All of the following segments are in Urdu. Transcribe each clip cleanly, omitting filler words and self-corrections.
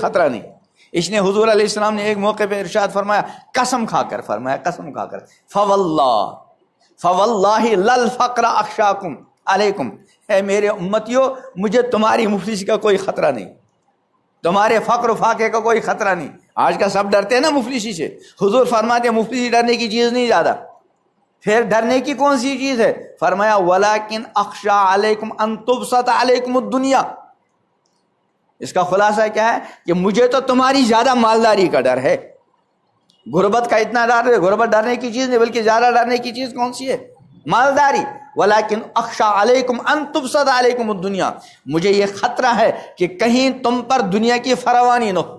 خطرہ نہیں. اس نے حضور علیہ السلام نے ایک موقع پہ ارشاد فرمایا، قسم کھا کر فرمایا، قسم کھا کر، فواللہ للفقر اخشاکم علیکم، اے میرے امتیوں مجھے تمہاری مفلسی کا کوئی خطرہ نہیں، تمہارے فقر و فاقے کا کوئی خطرہ نہیں. آج کا سب ڈرتے ہیں نا مفلسی سے. حضور فرماتے ہیں مفلسی ڈرنے کی چیز نہیں زیادہ. پھر ڈرنے کی کون سی چیز ہے؟ فرمایا ولیکن اخشا علیکم ان تبسط علیکم الدنیا. اس کا خلاصہ کیا ہے کہ مجھے تو تمہاری زیادہ مالداری کا ڈر ہے. غربت کا اتنا ڈر ہے، غربت ڈرنے کی چیز نہیں، بلکہ زیادہ ڈرنے کی چیز کون سی ہے؟ مالداری. ولیکن اخشا علیکم ان تبسط علیکم الدنیا، مجھے یہ خطرہ ہے کہ کہیں تم پر دنیا کی فراوانی نہ ہو،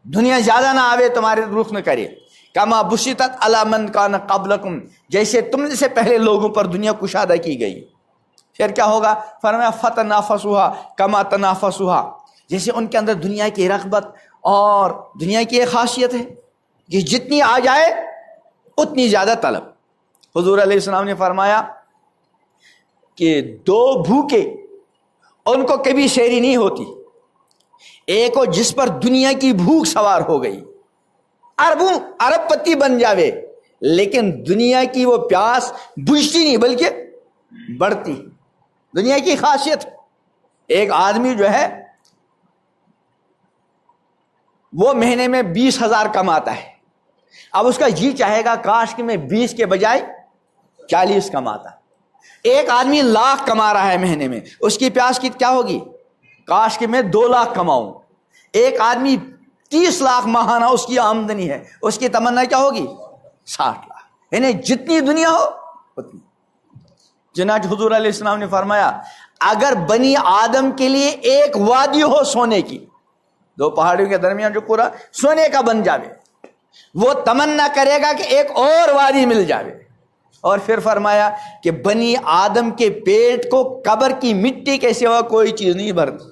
دنیا زیادہ نہ آوے، تمہارے رخ نہ کرے. کما بسطت علی من کان قبلکم، جیسے تم سے پہلے لوگوں پر دنیا کشادہ کی گئی. پھر کیا ہوگا؟ فرمایا فتنافسوها کما تنافسوها، جیسے ان کے اندر دنیا کی رغبت اور دنیا کی ایک خاصیت ہے کہ جتنی آ جائے اتنی زیادہ طلب. حضور علیہ السلام نے فرمایا کہ دو بھوکے ان کو کبھی سیری نہیں ہوتی. ایک ہو جس پر دنیا کی بھوک سوار ہو گئی، ارب پتی بن جاوے، لیکن دنیا کی وہ پیاس بجھتی نہیں بلکہ بڑھتی. دنیا کی خاصیت. ایک آدمی جو ہے وہ مہینے میں 20,000 کماتا ہے. اب اس کا جی چاہے گا کاش کہ میں 20 کے بجائے 40 کماتا. ایک آدمی 1,00,000 کما رہا ہے مہینے میں، اس کی پیاس کی کیا ہوگی؟ کاش کہ میں 2,00,000 کماؤں. ایک آدمی 30 لاکھ ماہانہ اس کی آمدنی ہے، اس کی تمنا کیا ہوگی؟ 60 لاکھ. یعنی جتنی دنیا ہو اتنی. چنانچہ حضور علیہ السلام نے فرمایا اگر بنی آدم کے لیے ایک وادی ہو سونے کی، دو پہاڑیوں کے درمیان جو پورا سونے کا بن جاوے، وہ تمنا کرے گا کہ ایک اور وادی مل جاوے. اور پھر فرمایا کہ بنی آدم کے پیٹ کو قبر کی مٹی کے سوا کوئی چیز نہیں بھرتی.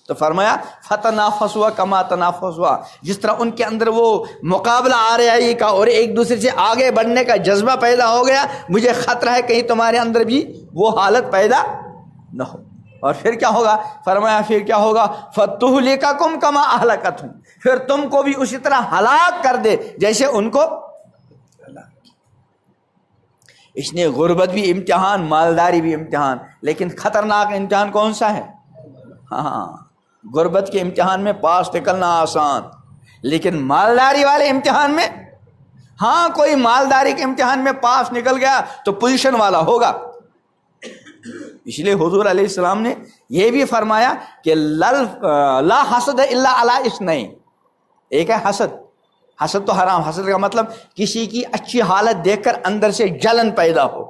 تو فرمایا فتنافسوا کما تنافسوا، جس طرح ان کے اندر وہ مقابلہ آریائی کا اور ایک دوسرے سے آگے بڑھنے کا جذبہ پیدا ہو گیا، مجھے خطرہ ہے کہیں تمہارے اندر بھی وہ حالت پیدا نہ ہو. اور پھر کیا ہوگا؟ فرمایا پھر کیا ہوگا؟ فتہلککم کما اہلکتہم، پھر تم کو بھی اسی طرح ہلاک کر دے جیسے ان کو ہلاک. اس نے غربت بھی امتحان، مالداری بھی امتحان، لیکن خطرناک امتحان کون سا ہے؟ ہاں، غربت کے امتحان میں پاس نکلنا آسان، لیکن مالداری والے امتحان میں، ہاں کوئی مالداری کے امتحان میں پاس نکل گیا تو پوزیشن والا ہوگا. اس لیے حضور علیہ السلام نے یہ بھی فرمایا کہ لا حسد الا علی اثنین. ایک ہے حسد. حسد تو حرام. حسد کا مطلب کسی کی اچھی حالت دیکھ کر اندر سے جلن پیدا ہو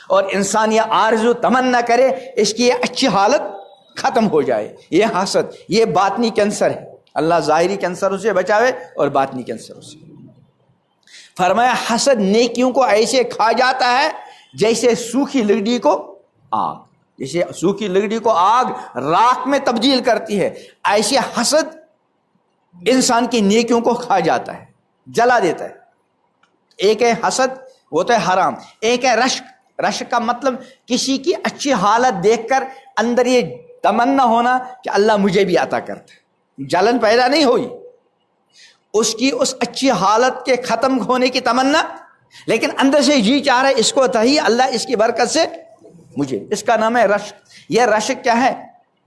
اور انسان یہ آرزو تمنا کرے اس کی یہ اچھی حالت ختم ہو جائے. یہ حسد، یہ باطنی کینسر ہے. اللہ ظاہری کینسر سے بچاوے اور باطنی کینسر سے. فرمایا حسد نیکیوں کو ایسے کھا جاتا ہے جیسے سوکھی لکڑی کو آگ، جیسے سوکھی لکڑی کو آگ راکھ میں تبدیل کرتی ہے، ایسے حسد انسان کی نیکیوں کو کھا جاتا ہے، جلا دیتا ہے. ایک ہے حسد، وہ تو ہے حرام. ایک ہے رشک. رشک کا مطلب کسی کی اچھی حالت دیکھ کر اندر یہ تمنا ہونا کہ اللہ مجھے بھی عطا کرتا. جلن پیدا نہیں ہوئی، اس کی اس اچھی حالت کے ختم ہونے کی تمنا، لیکن اندر سے جی چاہ رہا ہے اس کو تھی اللہ اس کی برکت سے مجھے. اس کا نام ہے رشک. یہ رشک کیا ہے؟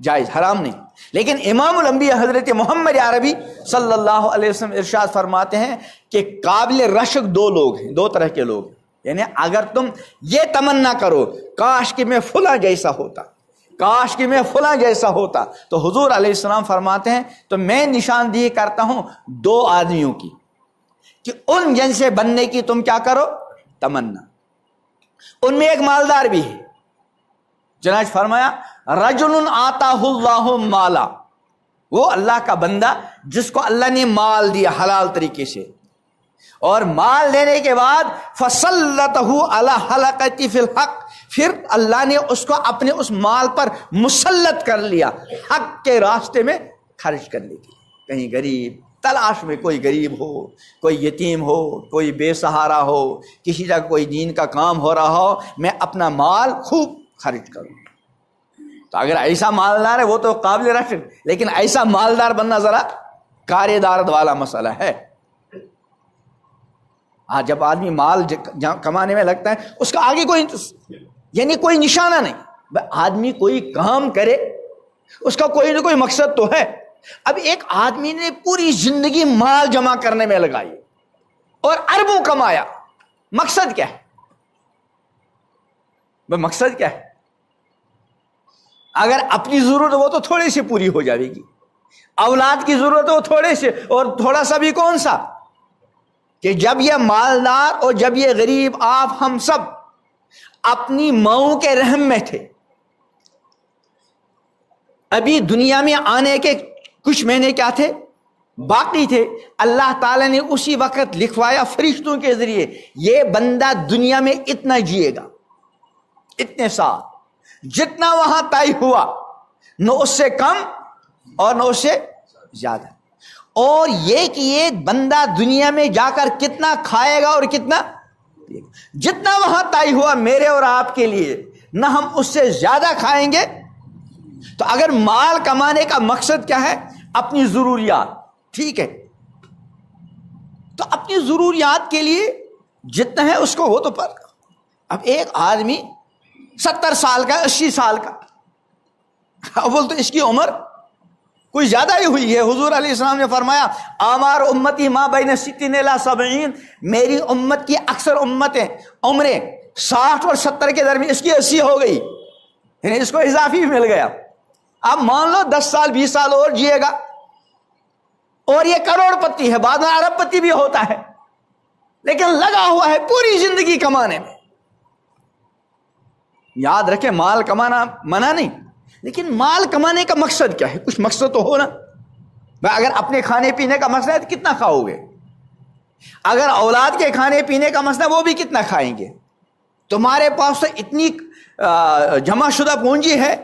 جائز، حرام نہیں. لیکن امام الانبیاء حضرت محمد عربی صلی اللہ علیہ وسلم ارشاد فرماتے ہیں کہ قابل رشک دو لوگ ہیں، دو طرح کے لوگ. یعنی اگر تم یہ تمنا کرو کاش کہ میں فلاں جیسا ہوتا، کاش کہ میں فلاں جیسا ہوتا، تو حضور علیہ السلام فرماتے ہیں تو میں نشاندہی کرتا ہوں دو آدمیوں کی کہ ان جیسے بننے کی تم کیا کرو؟ تمنا. ان میں ایک مالدار بھی ہے. چنانچہ فرمایا رجل آتاہ اللہ مالا، وہ اللہ کا بندہ جس کو اللہ نے مال دیا حلال طریقے سے، اور مال دینے کے بعد فسلطہ علی حلقۃ فی الحق، پھر اللہ نے اس کو اپنے اس مال پر مسلط کر لیا حق کے راستے میں خرچ کرنے کے لیے. کہیں غریب تلاش میں، کوئی غریب ہو، کوئی یتیم ہو، کوئی بے سہارا ہو، کسی جگہ کوئی دین کا کام ہو رہا ہو، میں اپنا مال خوب خرچ کروں. تو اگر ایسا مالدار ہے وہ تو قابل رشک، لیکن ایسا مالدار بننا ذرا کارے دارد والا مسئلہ ہے. ہاں جب آدمی مال کمانے میں لگتا ہے اس کا آگے کوئی یعنی کوئی نشانہ نہیں، آدمی کوئی کام کرے اس کا کوئی نہ کوئی مقصد تو ہے. اب ایک آدمی نے پوری زندگی مال جمع کرنے میں لگائی اور اربوں کمایا، مقصد کیا ہے؟ مقصد کیا ہے؟ اگر اپنی ضرورت وہ تو تھوڑی سی پوری ہو جائے گی، اولاد کی ضرورت وہ تھوڑے سے، اور تھوڑا سا بھی کون سا، کہ جب یہ مالدار اور جب یہ غریب آپ ہم سب اپنی ماؤں کے رحم میں تھے، ابھی دنیا میں آنے کے کچھ مہینے کیا تھے، باقی تھے، اللہ تعالیٰ نے اسی وقت لکھوایا فرشتوں کے ذریعے یہ بندہ دنیا میں اتنا جیے گا، اتنے سال، جتنا وہاں طے ہوا نہ اس سے کم اور نہ اس سے زیادہ، اور یہ کہ یہ بندہ دنیا میں جا کر کتنا کھائے گا اور کتنا پیے گا، جتنا وہاں طے ہوا میرے اور آپ کے لیے نہ ہم اس سے زیادہ کھائیں گے. تو اگر مال کمانے کا مقصد کیا ہے؟ اپنی ضروریات، ٹھیک ہے، تو اپنی ضروریات کے لیے جتنا ہے اس کو وہ تو پر. اب ایک آدمی 70 سال کا، 80 سال کا، اول تو اس کی عمر کوئی زیادہ ہی ہوئی ہے. حضور علیہ السلام نے فرمایا آمار امتی ما بین 60 الی 70، میری امت کی اکثر امتیں عمریں 60 اور 70 کے درمیان، اس کی 80 ہو گئی، یعنی اس کو اضافی مل گیا. اب مان لو 10 سال 20 سال اور جیے گا، اور یہ کروڑ پتی ہے، بعد میں ارب پتی بھی ہوتا ہے، لیکن لگا ہوا ہے پوری زندگی کمانے میں. یاد رکھیں مال کمانا منع نہیں، لیکن مال کمانے کا مقصد کیا ہے؟ کچھ مقصد تو ہو نا. اگر اپنے کھانے پینے کا مسئلہ ہے تو کتنا کھاؤ گے؟ اگر اولاد کے کھانے پینے کا مسئلہ وہ بھی کتنا کھائیں گے؟ تمہارے پاس تو اتنی جمع شدہ پونجی ہے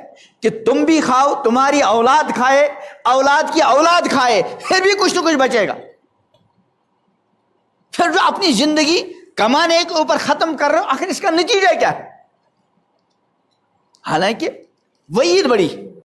کہ تم بھی کھاؤ، تمہاری اولاد کھائے، اولاد کی اولاد کھائے، پھر بھی کچھ نہ کچھ بچے گا. پھر جو اپنی زندگی کمانے کے اوپر ختم کر رہے ہو، آخر اس کا نتیجہ کیا ہے؟ حالانکہ وعید بڑی